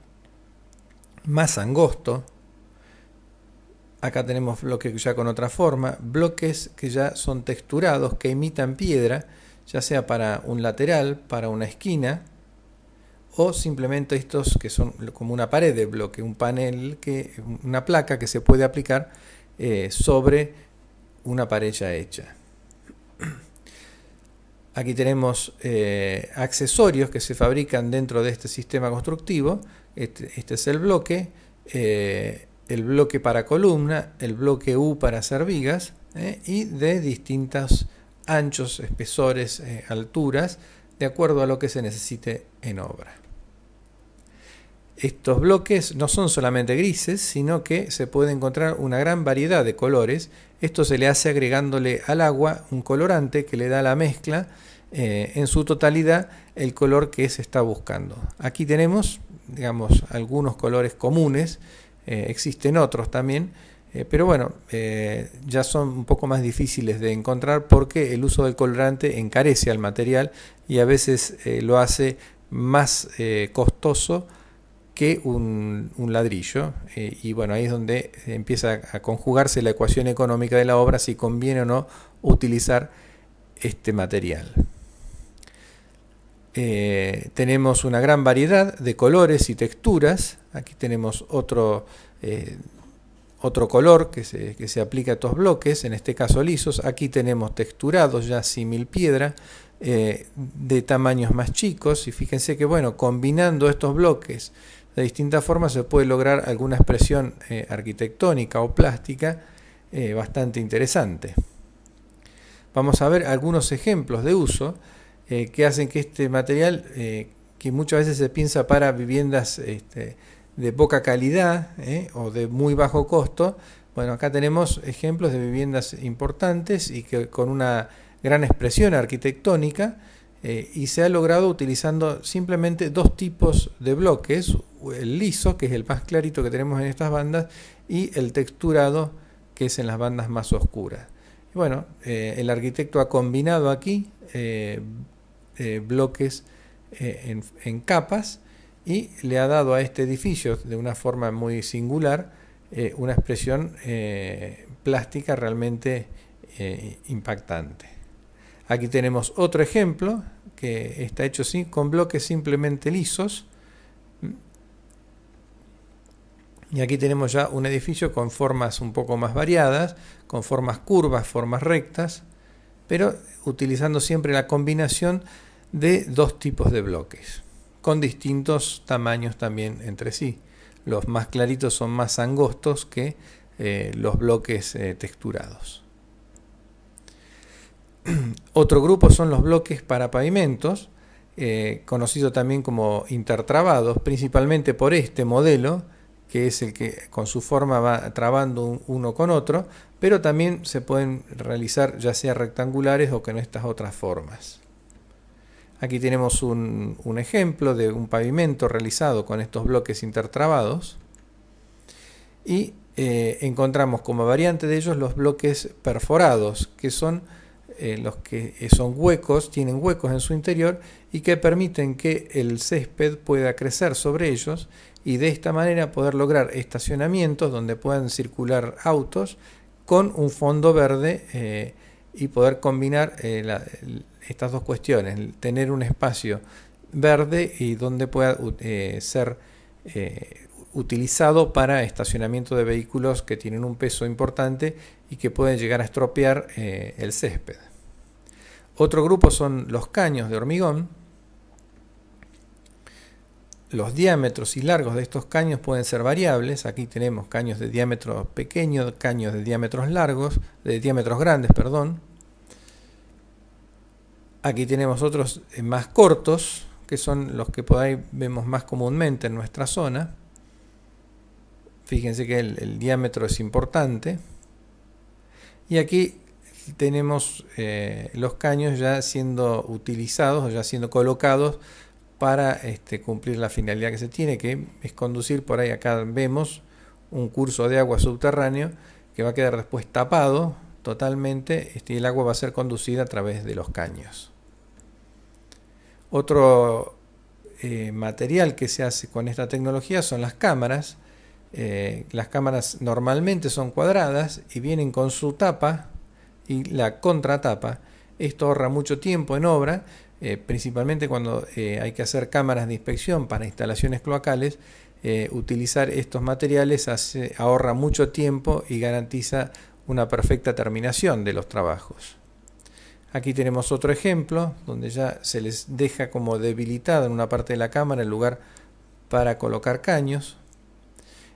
más angosto. Acá tenemos bloques ya con otra forma, bloques que ya son texturados, que imitan piedra, ya sea para un lateral, para una esquina, o simplemente estos que son como una pared de bloque, un panel, una placa que se puede aplicar sobre una pared ya hecha. Aquí tenemos accesorios que se fabrican dentro de este sistema constructivo. Este es el bloque para columna, el bloque U para hacer vigas, y de distintos anchos, espesores, alturas, de acuerdo a lo que se necesite en obra. Estos bloques no son solamente grises, sino que se puede encontrar una gran variedad de colores. Esto se le hace agregándole al agua un colorante que le da a la mezcla en su totalidad el color que se está buscando. Aquí tenemos, digamos, algunos colores comunes, existen otros también, pero bueno, ya son un poco más difíciles de encontrar porque el uso del colorante encarece al material y a veces lo hace más costoso que un ladrillo, y bueno, ahí es donde empieza a conjugarse la ecuación económica de la obra, si conviene o no utilizar este material. Tenemos una gran variedad de colores y texturas. Aquí tenemos otro color que se aplica a estos bloques, en este caso lisos. Aquí tenemos texturados ya símil piedra, de tamaños más chicos, y fíjense que bueno, combinando estos bloques de distintas formas se puede lograr alguna expresión arquitectónica o plástica bastante interesante. Vamos a ver algunos ejemplos de uso que hacen que este material, que muchas veces se piensa para viviendas de poca calidad o de muy bajo costo, bueno, acá tenemos ejemplos de viviendas importantes y que con una gran expresión arquitectónica, y se ha logrado utilizando simplemente dos tipos de bloques, el liso, que es el más clarito que tenemos en estas bandas, y el texturado, que es en las bandas más oscuras. Y bueno, el arquitecto ha combinado aquí bloques en capas y le ha dado a este edificio de una forma muy singular una expresión plástica realmente impactante. Aquí tenemos otro ejemplo que está hecho con bloques simplemente lisos. Y aquí tenemos ya un edificio con formas un poco más variadas, con formas curvas, formas rectas, pero utilizando siempre la combinación de dos tipos de bloques, con distintos tamaños también entre sí. Los más claritos son más angostos que los bloques texturados. Otro grupo son los bloques para pavimentos, conocido también como intertrabados, principalmente por este modelo, que es el que con su forma va trabando uno con otro, pero también se pueden realizar ya sea rectangulares o con estas otras formas. Aquí tenemos un ejemplo de un pavimento realizado con estos bloques intertrabados, y encontramos como variante de ellos los bloques perforados, que son los que son huecos, tienen huecos en su interior y que permiten que el césped pueda crecer sobre ellos, y de esta manera poder lograr estacionamientos donde puedan circular autos con un fondo verde, y poder combinar estas dos cuestiones, tener un espacio verde y donde pueda ser utilizado para estacionamiento de vehículos que tienen un peso importante y que pueden llegar a estropear el césped. Otro grupo son los caños de hormigón. Los diámetros y largos de estos caños pueden ser variables. Aquí tenemos caños de diámetro pequeño, caños de diámetros largos, de diámetros grandes, perdón. Aquí tenemos otros más cortos, que son los que por ahí vemos más comúnmente en nuestra zona. Fíjense que el diámetro es importante. Y aquí tenemos los caños ya siendo utilizados o ya siendo colocados para cumplir la finalidad que se tiene, que es conducir. Por ahí acá vemos un curso de agua subterráneo que va a quedar después tapado totalmente y el agua va a ser conducida a través de los caños. Otro material que se hace con esta tecnología son las cámaras. Las cámaras normalmente son cuadradas y vienen con su tapa y la contratapa. Esto ahorra mucho tiempo en obra, principalmente cuando hay que hacer cámaras de inspección para instalaciones cloacales. Utilizar estos materiales ahorra mucho tiempo y garantiza una perfecta terminación de los trabajos. Aquí tenemos otro ejemplo donde ya se les deja como debilitada en una parte de la cámara el lugar para colocar caños.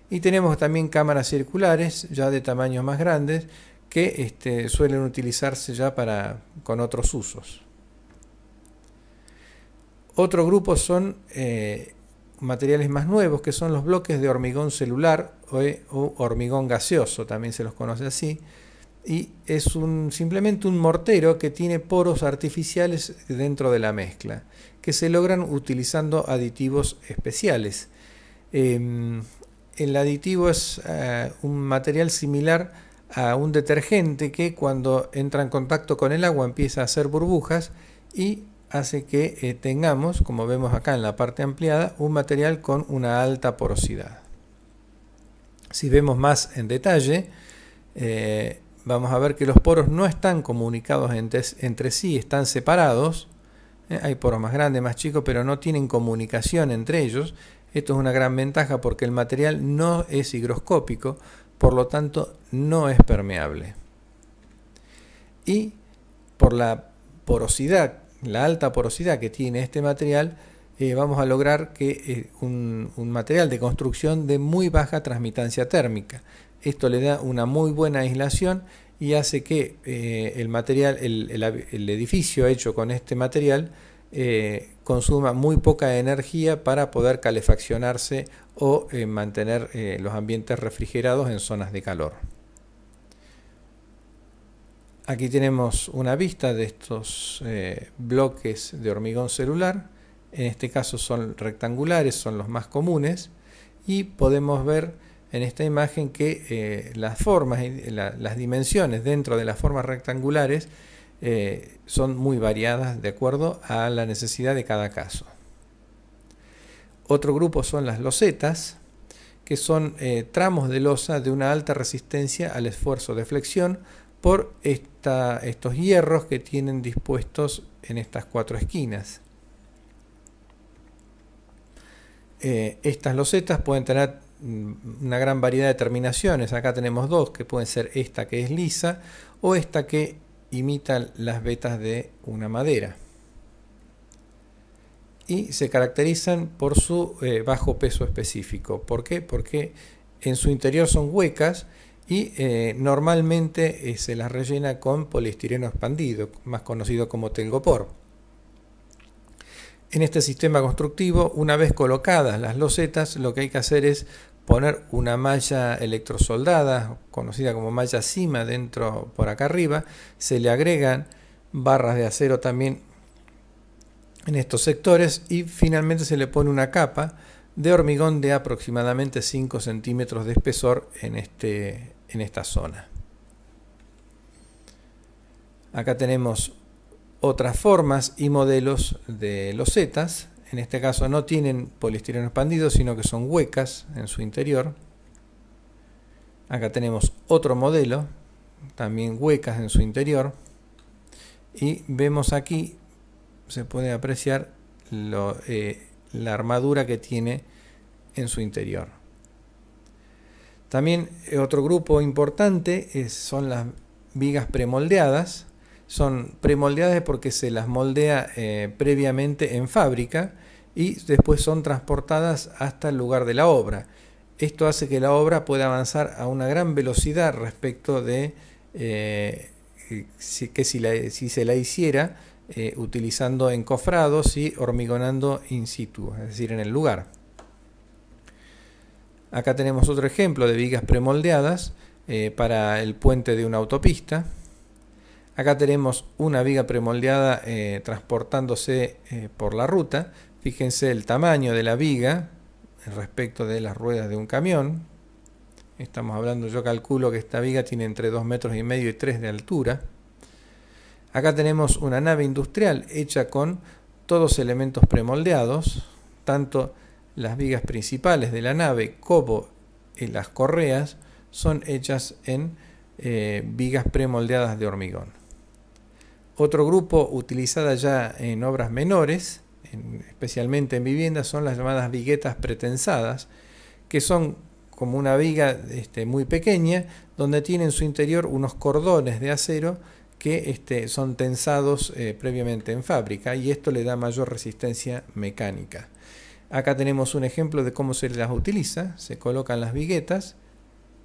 Y tenemos también cámaras circulares ya de tamaños más grandes que suelen utilizarse ya con otros usos. Otro grupo son materiales más nuevos, que son los bloques de hormigón celular o hormigón gaseoso, también se los conoce así. Y es simplemente un mortero que tiene poros artificiales dentro de la mezcla, que se logran utilizando aditivos especiales. El aditivo es un material similar a un detergente que cuando entra en contacto con el agua empieza a hacer burbujas y hace que tengamos, como vemos acá en la parte ampliada, un material con una alta porosidad. Si vemos más en detalle, vamos a ver que los poros no están comunicados entre sí, están separados. Hay poros más grandes, más chicos, pero no tienen comunicación entre ellos. Esto es una gran ventaja porque el material no es higroscópico, por lo tanto no es permeable. Y por la porosidad, la alta porosidad que tiene este material, vamos a lograr que un material de construcción de muy baja transmitancia térmica. Esto le da una muy buena aislación y hace que el edificio hecho con este material consuma muy poca energía para poder calefaccionarse o mantener los ambientes refrigerados en zonas de calor. Aquí tenemos una vista de estos bloques de hormigón celular. En este caso son rectangulares, son los más comunes, y podemos ver en esta imagen que las formas y las dimensiones dentro de las formas rectangulares son muy variadas de acuerdo a la necesidad de cada caso. Otro grupo son las losetas, que son tramos de losa de una alta resistencia al esfuerzo de flexión por estos hierros que tienen dispuestos en estas cuatro esquinas. Estas losetas pueden tener una gran variedad de terminaciones. Acá tenemos dos, que pueden ser esta que es lisa o esta que imita las vetas de una madera. Y se caracterizan por su bajo peso específico. ¿Por qué? Porque en su interior son huecas y normalmente se las rellena con poliestireno expandido, más conocido como telgopor. En este sistema constructivo, una vez colocadas las losetas, lo que hay que hacer es poner una malla electrosoldada, conocida como malla cima, dentro por acá arriba. Se le agregan barras de acero también en estos sectores y finalmente se le pone una capa de hormigón de aproximadamente 5 centímetros de espesor en esta zona. Acá tenemos otras formas y modelos de losetas. En este caso no tienen poliestireno expandido, sino que son huecas en su interior. Acá tenemos otro modelo, también huecas en su interior. Y vemos aquí, se puede apreciar la armadura que tiene en su interior. También otro grupo importante son las vigas premoldeadas. Son premoldeadas porque se las moldea previamente en fábrica y después son transportadas hasta el lugar de la obra. Esto hace que la obra pueda avanzar a una gran velocidad respecto de si se la hiciera utilizando encofrados y hormigonando in situ, es decir, en el lugar. Acá tenemos otro ejemplo de vigas premoldeadas para el puente de una autopista. Acá tenemos una viga premoldeada transportándose por la ruta. Fíjense el tamaño de la viga respecto de las ruedas de un camión. Estamos hablando, yo calculo que esta viga tiene entre 2,5 metros y 3 de altura. Acá tenemos una nave industrial hecha con todos elementos premoldeados, tanto las vigas principales de la nave como las correas son hechas en vigas premoldeadas de hormigón. Otro grupo utilizada ya en obras menores, especialmente en viviendas, son las llamadas viguetas pretensadas, que son como una viga muy pequeña, donde tiene en su interior unos cordones de acero que son tensados previamente en fábrica, y esto le da mayor resistencia mecánica. Acá tenemos un ejemplo de cómo se las utiliza. Se colocan las viguetas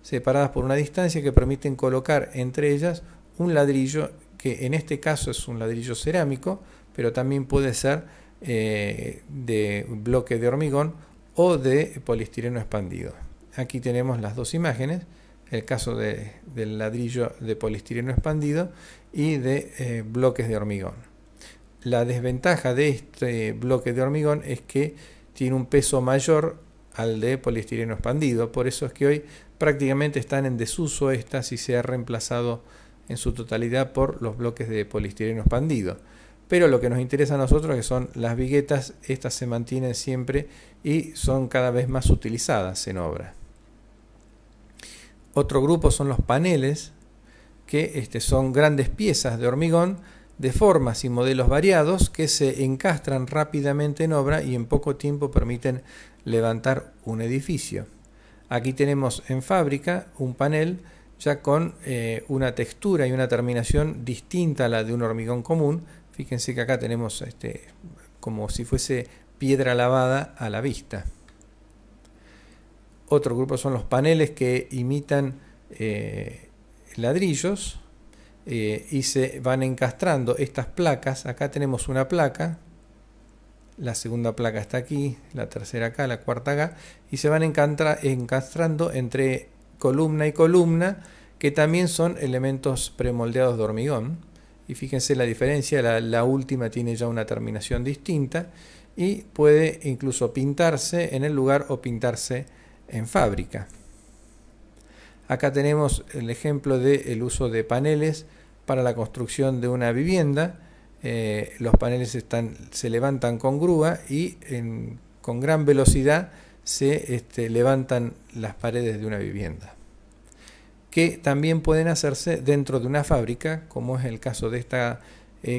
separadas por una distancia que permiten colocar entre ellas un ladrillo, que en este caso es un ladrillo cerámico, pero también puede ser de bloque de hormigón o de poliestireno expandido. Aquí tenemos las dos imágenes, el caso del ladrillo de poliestireno expandido y de bloques de hormigón. La desventaja de este bloque de hormigón es que tiene un peso mayor al de poliestireno expandido, por eso es que hoy prácticamente están en desuso estas y se ha reemplazado en su totalidad por los bloques de poliestireno expandido. Pero lo que nos interesa a nosotros que son las viguetas, estas se mantienen siempre y son cada vez más utilizadas en obra. Otro grupo son los paneles, que son grandes piezas de hormigón de formas y modelos variados que se encastran rápidamente en obra y en poco tiempo permiten levantar un edificio. Aquí tenemos en fábrica un panel ya con una textura y una terminación distinta a la de un hormigón común. Fíjense que acá tenemos como si fuese piedra lavada a la vista. Otro grupo son los paneles que imitan ladrillos y se van encastrando estas placas. Acá tenemos una placa, la segunda placa está aquí, la tercera acá, la cuarta acá, y se van encastrando entre columna y columna, que también son elementos premoldeados de hormigón. Y fíjense la diferencia, la última tiene ya una terminación distinta y puede incluso pintarse en el lugar o pintarse en fábrica. Acá tenemos el ejemplo del uso de paneles para la construcción de una vivienda. Los paneles se levantan con grúa y con gran velocidad se levantan las paredes de una vivienda, que también pueden hacerse dentro de una fábrica, como es el caso de esta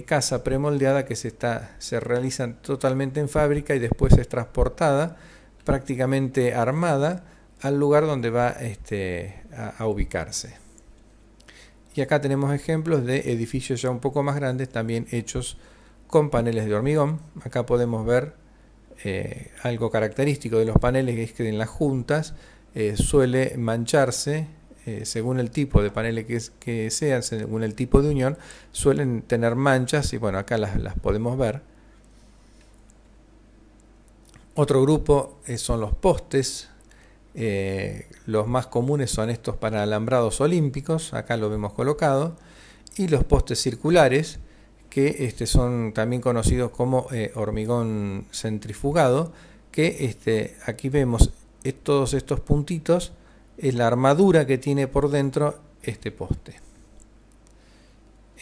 casa premoldeada que se realiza totalmente en fábrica y después es transportada prácticamente armada al lugar donde va a ubicarse. Y acá tenemos ejemplos de edificios ya un poco más grandes, también hechos con paneles de hormigón. Acá podemos ver algo característico de los paneles, que es que en las juntas suele mancharse, según el tipo de paneles que sean, según el tipo de unión, suelen tener manchas y bueno, acá las podemos ver. Otro grupo son los postes. Los más comunes son estos para alambrados olímpicos, acá lo vemos colocado, y los postes circulares, que son también conocidos como hormigón centrifugado, que aquí vemos todos estos puntitos, es la armadura que tiene por dentro este poste.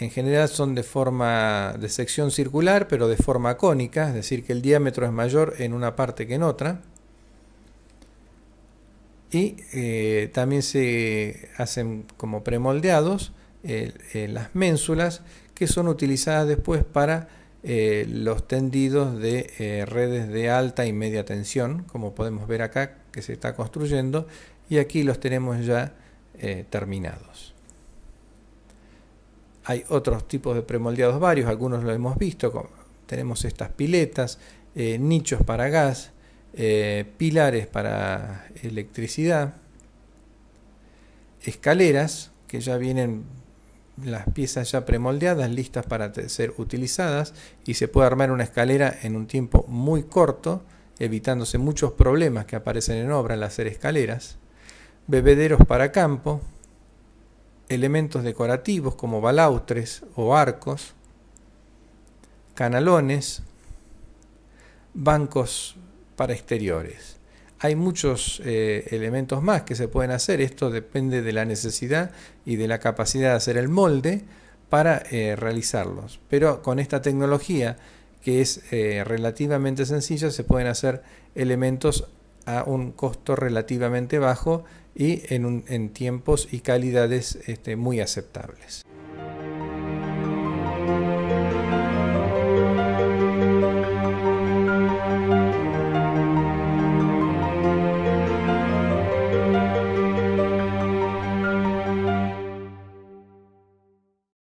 En general son de sección circular, pero de forma cónica, es decir, que el diámetro es mayor en una parte que en otra. Y también se hacen como premoldeados las ménsulas, que son utilizadas después para los tendidos de redes de alta y media tensión, como podemos ver acá que se está construyendo, y aquí los tenemos ya terminados. Hay otros tipos de premoldeados varios, algunos lo hemos visto, tenemos estas piletas, nichos para gas, pilares para electricidad, escaleras que ya vienen las piezas ya premoldeadas listas para ser utilizadas, y se puede armar una escalera en un tiempo muy corto, evitándose muchos problemas que aparecen en obra al hacer escaleras. Bebederos para campo, elementos decorativos como balaustres o arcos, canalones, bancos para exteriores. Hay muchos elementos más que se pueden hacer. Esto depende de la necesidad y de la capacidad de hacer el molde para realizarlos. Pero con esta tecnología, que es relativamente sencilla, se pueden hacer elementos a un costo relativamente bajo y en tiempos y calidades muy aceptables.